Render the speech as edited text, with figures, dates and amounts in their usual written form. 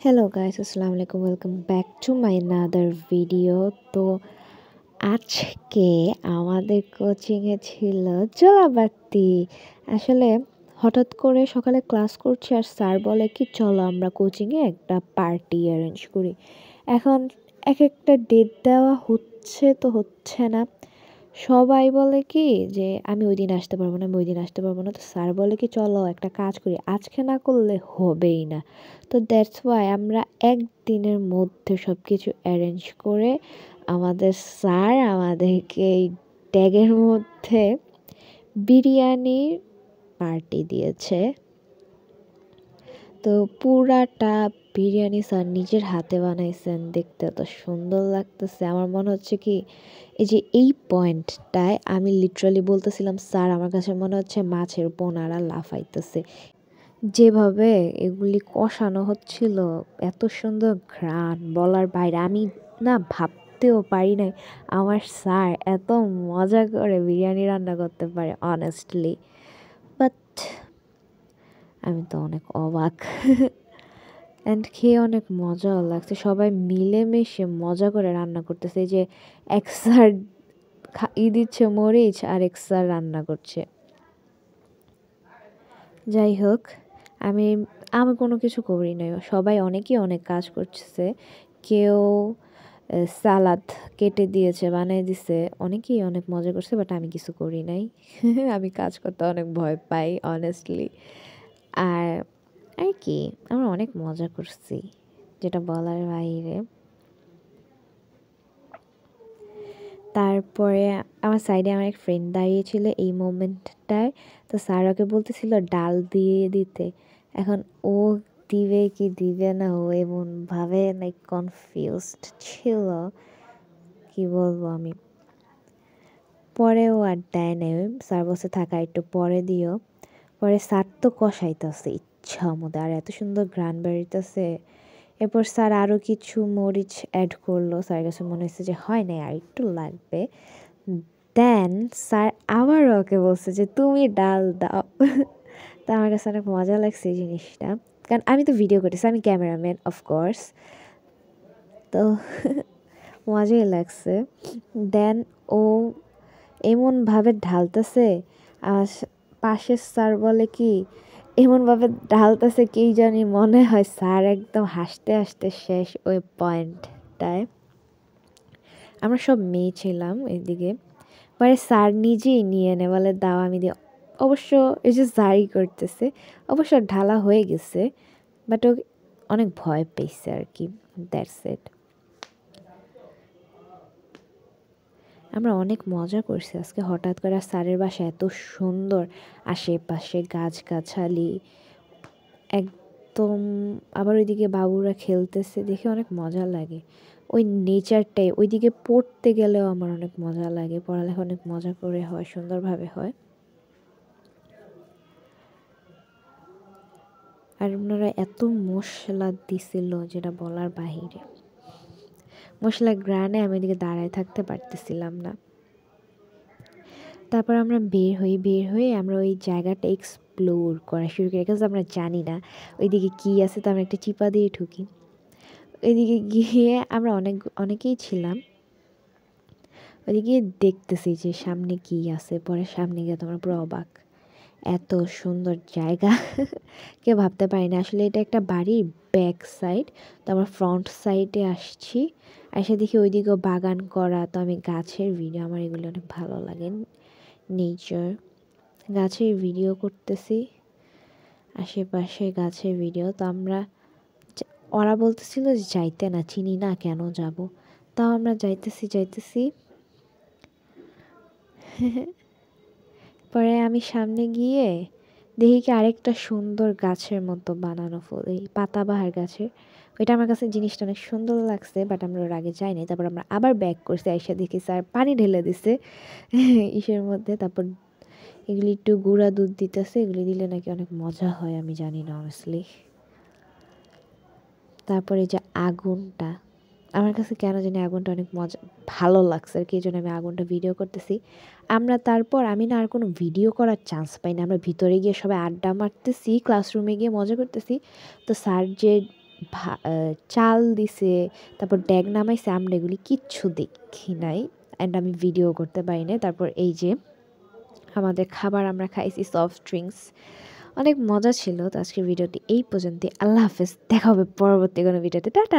Hello guys, আসসালামু আলাইকুম। Welcome back to my another video. তো আজকে আমাদের কোচিংয়ে ছিল জোড়াবাতি। আসলে হঠাৎ করে সকালে ক্লাস করছি আর স্যার বলে কি চলো আমরা কোচিংয়ে একটা পার্টি অ্যারেঞ্জ করি। এখন এক একটা ডেট দেওয়া হচ্ছে তো হচ্ছে না। সবাই বলে কি যে আমি ওই দিন আসতে পারবো না, আমি ওই দিন আসতে পারবো না। তো স্যার বলে কি চলো একটা কাজ করি, আজকে না করলে হবেই না। তো দ্যাটস ওয়াই আমরা একদিনের মধ্যে সব কিছু অ্যারেঞ্জ করে আমাদের স্যার আমাদেরকে এই ট্যাগের মধ্যে বিরিয়ানির পার্টি দিয়েছে। তো পুরাটা বিরিয়ানি স্যার নিজের হাতে বানাইছেন, দেখতে এত সুন্দর লাগতেছে। আমার মনে হচ্ছে কি এই যে এই পয়েন্টটায় আমি লিটারালি বলতেছিলাম স্যার আমার কাছে মনে হচ্ছে মাছের পোনারা লাফাইতেছে। যেভাবে এগুলি কষানো হচ্ছিল, এত সুন্দর ঘ্রাণ বলার বাইরে। আমি না ভাবতেও পারি নাই আমার স্যার এত মজা করে বিরিয়ানি রান্না করতে পারে অনেস্টলি। বাট আমি তো অনেক অবাক। অ্যান্ড খেয়ে অনেক মজাও লাগছে, সবাই মিলেমিশে মজা করে রান্না করতেছে। এই যে এক স্যার দিচ্ছে মরিচ আর এক স্যার রান্না করছে। যাই হোক, আমি আমি কোনো কিছু করি নাই, সবাই অনেকেই অনেক কাজ করছে। কেউ সালাদ কেটে দিয়েছে, বানিয়ে দিছে, অনেকেই অনেক মজা করছে, বাট আমি কিছু করি নাই। আমি কাজ করতে অনেক ভয় পাই অনেস্টলি। আর আর কি, আমরা অনেক মজা করছি, যেটা বলার বাইরে। তারপরে আমার সাইডে আমার এক ফ্রেন্ড দাঁড়িয়েছিল এই মোমেন্টটায়। তো স্যার ওকে বলতেছিল ডাল দিয়ে দিতে। এখন ও দিবে কি দিবে না, ও এমনভাবে লাইক কনফিউজড ছিল, কি বলবো আমি। পরে ও আর দেয় নাই, স্যার বসে থাকা একটু পরে দিও। পরে স্যার তো কষাইতেছে ইচ্ছা মতো, আর এত সুন্দর ঘ্রাণ বেরিতেছে। এরপর স্যার আরও কিছু মরিচ অ্যাড করলো, স্যার কাছে মনে হচ্ছে যে হয় নাই, আর একটু লাগবে। দেন স্যার আবার ওকে বলছে যে তুমি ডাল দাও। তা আমার কাছে অনেক মজা লাগছে এই জিনিসটা, কারণ আমি তো ভিডিও করতেছি, আমি ক্যামেরাম্যান অফকোর্স। তো মজাই লাগছে। দেন ও এমনভাবে ঢালতেছে, আর পাশের স্যার বলে কি এমনভাবে ঢালতেছে কি জানি, মনে হয় স্যার একদম হাসতে হাসতে শেষ ওই পয়েন্টটায়। আমরা সব মেয়ে ছিলাম এদিকে। পরে স্যার নিজেই নিয়ে এনে বলে দাও আমি দিই। অবশ্য এই যে স্যারই করতেছে, অবশ্য ঢালা হয়ে গেছে, বাট ও অনেক ভয় পেয়েছে আর কি। That's it. আমরা অনেক মজা করছি আজকে। হঠাৎ করে স্যারের বাসা এত সুন্দর, আশেপাশে গাছগাছালি একদম। আবার ওইদিকে বাবুরা খেলতেছে, দেখে অনেক মজা লাগে। ওই নেচারটাই, ওইদিকে পড়তে গেলেও আমার অনেক মজা লাগে। পড়ালেখা অনেক মজা করে হয়, সুন্দরভাবে হয়। আর ওনারা এত মশলা দিছিল যেটা বলার বাহিরে। মশলা গ্রানে আমি এদিকে দাঁড়ায় থাকতে পারতেছিলাম না। তারপর আমরা বের হয়ে আমরা ওই জায়গাটা এক্সপ্লোর করা শুরু করি, বিকজ আমরা জানি না ওইদিকে কী আছে। তো আমরা একটা চিপা দিয়ে ঢুকি। ওইদিকে গিয়ে আমরা অনেকেই ছিলাম, ওইদিকে দেখতেছি যে সামনে কী আছে। পরে সামনে গিয়ে তোমরা পুরো অবাক, এত সুন্দর জায়গা। কেউ ভাবতে পারি না আসলে এটা একটা বাড়ির ব্যাক সাইড। তো আমরা ফ্রন্ট সাইডে আসছি, এসে দেখি ওইদিকেও বাগান করা। তো আমি গাছের ভিডিও, আমার এগুলো অনেক ভালো লাগে, নেচার। গাছের ভিডিও করতেছি, আশেপাশে গাছের ভিডিও। তো ওরা বলতেছিল যে যাইতে না, চিনি না কেন যাব। তাও আমরা যাইতেছি। পরে আমি সামনে গিয়ে দেখি কি আরেকটা সুন্দর গাছের মতো বানানো ফুল, এই পাতাবাহার গাছের। ওইটা আমার কাছে জিনিসটা অনেক সুন্দর লাগছে, বাট আমরা ওর আগে যাইনি। তারপর আমরা আবার ব্যাক করছি, আইসা দেখি স্যার পানি ঢেলে দিছে ইসের মধ্যে। তারপর এগুলি একটু গুঁড়া দুধ দিতেছে, এগুলি দিলে নাকি অনেক মজা হয়, আমি জানি না অনেস্টলি। তারপরে যে আগুনটা, আমার কাছে কেন জানি আগুনটা অনেক মজা ভালো লাগছে আর কি, এই জন্য আমি আগুনটা ভিডিও করতেছি। তারপর আমি না আর কোনো ভিডিও করার চান্স পাই না। আমরা ভিতরে গিয়ে সবাই আড্ডা মারতেছি, ক্লাসরুমে গিয়ে মজা করতেছি। তো স্যার যে চাল দিছে, তারপর ড্যাগ নামাইছে, আমরা এগুলি কিচ্ছু দেখি নাই অ্যান্ড আমি ভিডিও করতে পারি নাই। তারপর এই যে আমাদের খাবার আমরা খাইছি, সফট ড্রিঙ্কস, অনেক মজা ছিল। তো আজকের ভিডিওটি এই পর্যন্তই। আল্লাহ হাফেজ, দেখা হবে পরবর্তী কোনো ভিডিওতে। টাটা।